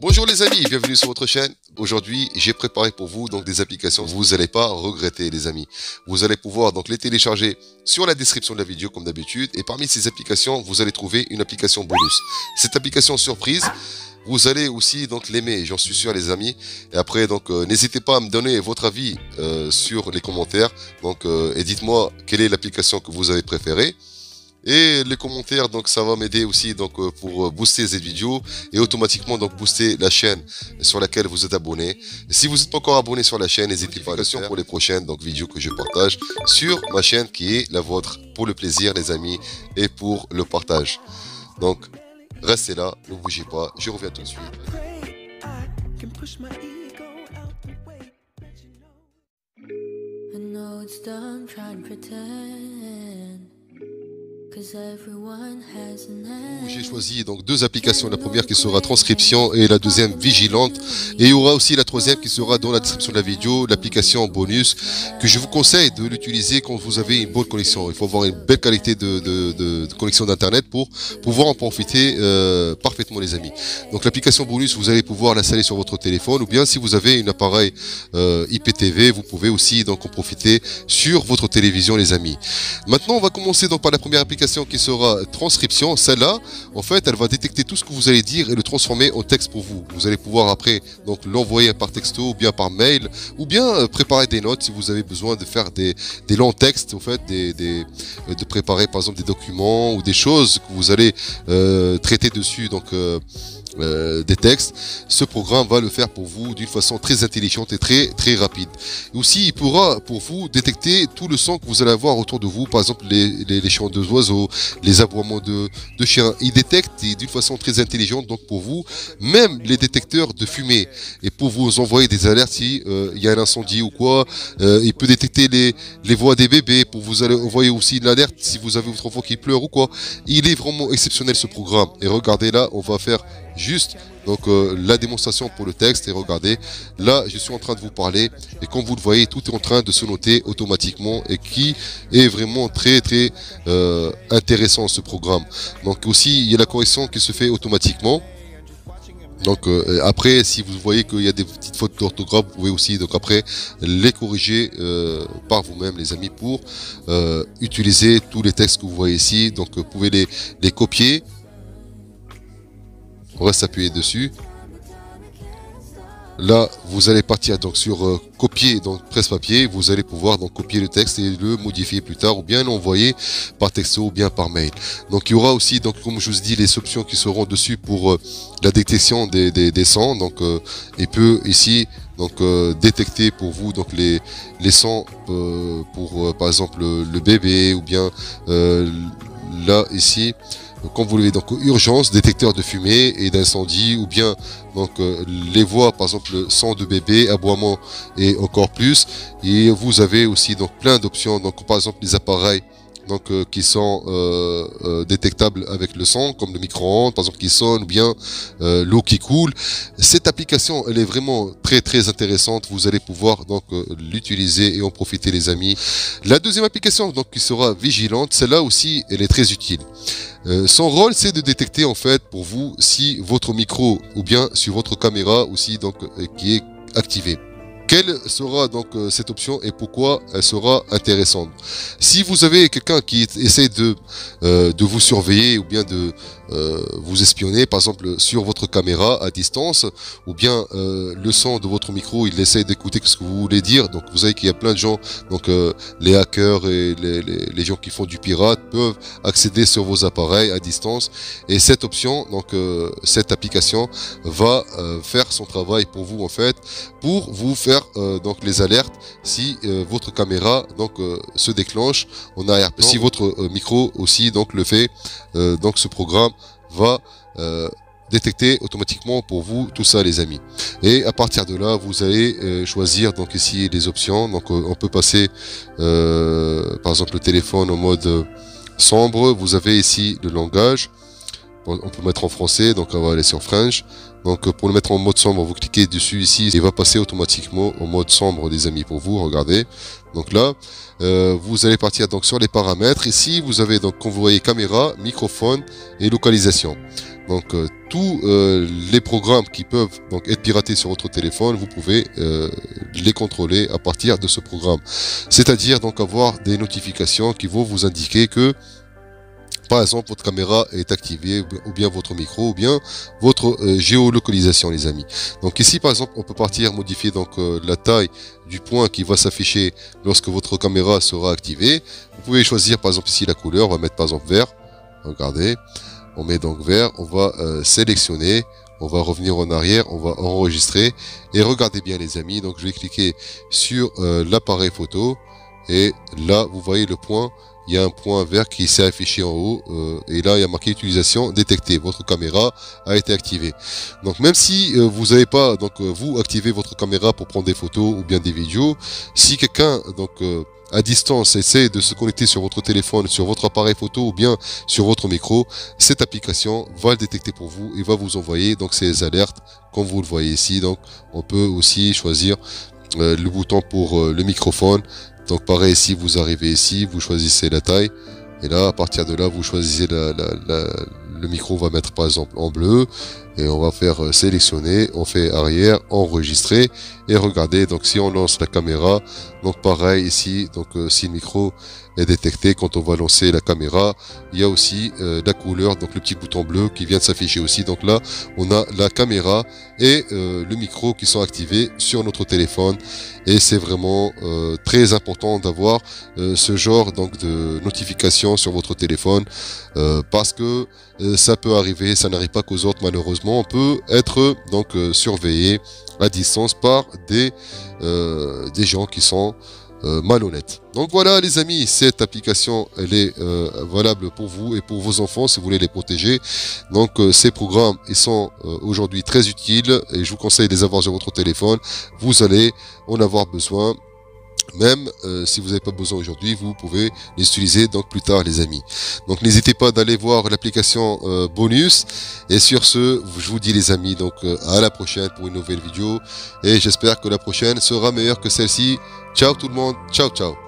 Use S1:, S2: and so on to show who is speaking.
S1: Bonjour les amis, bienvenue sur votre chaîne. Aujourd'hui, j'ai préparé pour vous donc des applications. Vous n'allez pas regretter les amis. Vous allez pouvoir donc les télécharger sur la description de la vidéo comme d'habitude. Et parmi ces applications, vous allez trouver une application bonus. Cette application surprise, vous allez aussi donc l'aimer, j'en suis sûr les amis. Et après donc n'hésitez pas à me donner votre avis sur les commentaires. Donc et dites-moi quelle est l'application que vous avez préférée. Et les commentaires, donc ça va m'aider aussi donc pour booster cette vidéo et automatiquement donc booster la chaîne sur laquelle vous êtes abonné. Et si vous n'êtes pas encore abonné sur la chaîne, n'hésitez pas à le faire pour les prochaines donc vidéos que je partage sur ma chaîne qui est la vôtre, pour le plaisir les amis et pour le partage. Donc restez là, ne bougez pas, je reviens tout de suite. J'ai choisi donc deux applications, la première qui sera transcription et la deuxième vigilante, et il y aura aussi la troisième qui sera dans la description de la vidéo, l'application bonus que je vous conseille de l'utiliser quand vous avez une bonne connexion. Il faut avoir une belle qualité de connexion d'internet pour pouvoir en profiter parfaitement les amis. Donc l'application bonus, vous allez pouvoir l'installer sur votre téléphone, ou bien si vous avez un appareil IPTV, vous pouvez aussi donc en profiter sur votre télévision les amis. Maintenant on va commencer donc par la première application qui sera transcription. Celle-là, en fait, elle va détecter tout ce que vous allez dire et le transformer en texte pour vous. Vous allez pouvoir après donc l'envoyer par texto ou bien par mail, ou bien préparer des notes si vous avez besoin de faire des longs textes, en fait, de préparer par exemple des documents ou des choses que vous allez traiter dessus. Donc des textes, ce programme va le faire pour vous d'une façon très intelligente et très rapide. Et aussi, il pourra pour vous détecter tout le son que vous allez avoir autour de vous, par exemple les chants d'oiseaux, les aboiements de chiens. Il détecte d'une façon très intelligente, donc pour vous, même les détecteurs de fumée. Et pour vous envoyer des alertes si il y a un incendie ou quoi, il peut détecter les voix des bébés, pour vous allez envoyer aussi une alerte si vous avez votre enfant qui pleure ou quoi. Il est vraiment exceptionnel ce programme. Et regardez là, on va faire juste donc la démonstration pour le texte, et regardez là je suis en train de vous parler et comme vous le voyez tout est en train de se noter automatiquement, et qui est vraiment très intéressant ce programme. Donc aussi il y a la correction qui se fait automatiquement. Donc après si vous voyez qu'il y a des petites fautes d'orthographe, vous pouvez aussi donc après les corriger par vous-même les amis, pour utiliser tous les textes que vous voyez ici. Donc vous pouvez les copier. On va s'appuyer dessus. Là, vous allez partir donc sur copier donc presse-papier. Vous allez pouvoir donc copier le texte et le modifier plus tard, ou bien l'envoyer par texto ou bien par mail. Donc il y aura aussi donc comme je vous dis les options qui seront dessus pour la détection des sons. Donc il peut ici donc détecter pour vous donc les sons pour par exemple le bébé, ou bien là ici. Comme vous le voyez, donc urgence, détecteur de fumée et d'incendie, ou bien donc les voix, par exemple le son de bébé, aboiement et encore plus. Et vous avez aussi donc plein d'options, donc par exemple les appareils donc qui sont détectables avec le son, comme le micro-ondes par exemple qui sonne, ou bien l'eau qui coule. Cette application elle est vraiment très intéressante. Vous allez pouvoir donc l'utiliser et en profiter les amis. La deuxième application donc qui sera vigilante, celle-là aussi elle est très utile. Son rôle c'est de détecter en fait pour vous si votre micro ou bien sur votre caméra aussi donc qui est activé. Quelle sera donc cette option et pourquoi elle sera intéressante? Si vous avez quelqu'un qui essaie de vous surveiller, ou bien de vous espionner par exemple sur votre caméra à distance, ou bien le son de votre micro il essaie d'écouter ce que vous voulez dire, donc vous savez qu'il y a plein de gens, donc les hackers et les gens qui font du pirate peuvent accéder sur vos appareils à distance, et cette option donc cette application va faire son travail pour vous en fait, pour vous faire donc les alertes si votre caméra donc se déclenche en arrière-plan. Si votre micro aussi donc le fait, donc ce programme va détecter automatiquement pour vous tout ça les amis. Et à partir de là vous allez choisir donc ici les options. Donc on peut passer par exemple le téléphone en mode sombre. Vous avez ici le langage, on peut mettre en français, donc on va aller sur French. Donc pour le mettre en mode sombre, vous cliquez dessus ici, il va passer automatiquement en mode sombre les amis pour vous, regardez. Donc là, vous allez partir donc sur les paramètres. Ici, vous avez donc, comme vous voyez, caméra, microphone et localisation. Donc tous les programmes qui peuvent donc être piratés sur votre téléphone, vous pouvez les contrôler à partir de ce programme. C'est-à-dire donc avoir des notifications qui vont vous indiquer que par exemple votre caméra est activée, ou bien votre micro, ou bien votre géolocalisation, les amis. Donc ici par exemple on peut partir modifier donc la taille du point qui va s'afficher lorsque votre caméra sera activée. Vous pouvez choisir par exemple ici la couleur, on va mettre par exemple vert. Regardez, on met donc vert, on va sélectionner, on va revenir en arrière, on va enregistrer et regardez bien les amis. Donc je vais cliquer sur l'appareil photo et là vous voyez le point. Il y a un point vert qui s'est affiché en haut et là il y a marqué utilisation détectée. Votre caméra a été activée. Donc même si vous n'avez pas donc vous activez votre caméra pour prendre des photos ou bien des vidéos, si quelqu'un donc à distance essaie de se connecter sur votre téléphone, sur votre appareil photo ou bien sur votre micro, cette application va le détecter pour vous et va vous envoyer donc ces alertes comme vous le voyez ici. Donc on peut aussi choisir le bouton pour le microphone. Donc pareil, ici vous arrivez ici, vous choisissez la taille et là à partir de là vous choisissez le micro, on va mettre par exemple en bleu et on va faire sélectionner, on fait arrière, enregistrer et regardez. Donc si on lance la caméra, donc pareil ici, donc si le micro est détecté, quand on va lancer la caméra, il y a aussi la couleur, donc le petit bouton bleu qui vient de s'afficher aussi. Donc là on a la caméra et le micro qui sont activés sur notre téléphone et c'est vraiment très important d'avoir ce genre donc de notification sur votre téléphone parce que ça peut arriver, ça n'arrive pas qu'aux autres malheureusement, on peut être donc surveillé à distance par des gens qui sont malhonnêtes. Donc voilà les amis, cette application elle est valable pour vous et pour vos enfants si vous voulez les protéger. Donc ces programmes ils sont aujourd'hui très utiles et je vous conseille de les avoir sur votre téléphone. Vous allez en avoir besoin. Même si vous n'avez pas besoin aujourd'hui, vous pouvez les utiliser donc plus tard les amis. Donc n'hésitez pas d'aller voir l'application bonus. Et sur ce, je vous dis les amis, donc à la prochaine pour une nouvelle vidéo. Et j'espère que la prochaine sera meilleure que celle-ci. Ciao tout le monde, ciao ciao.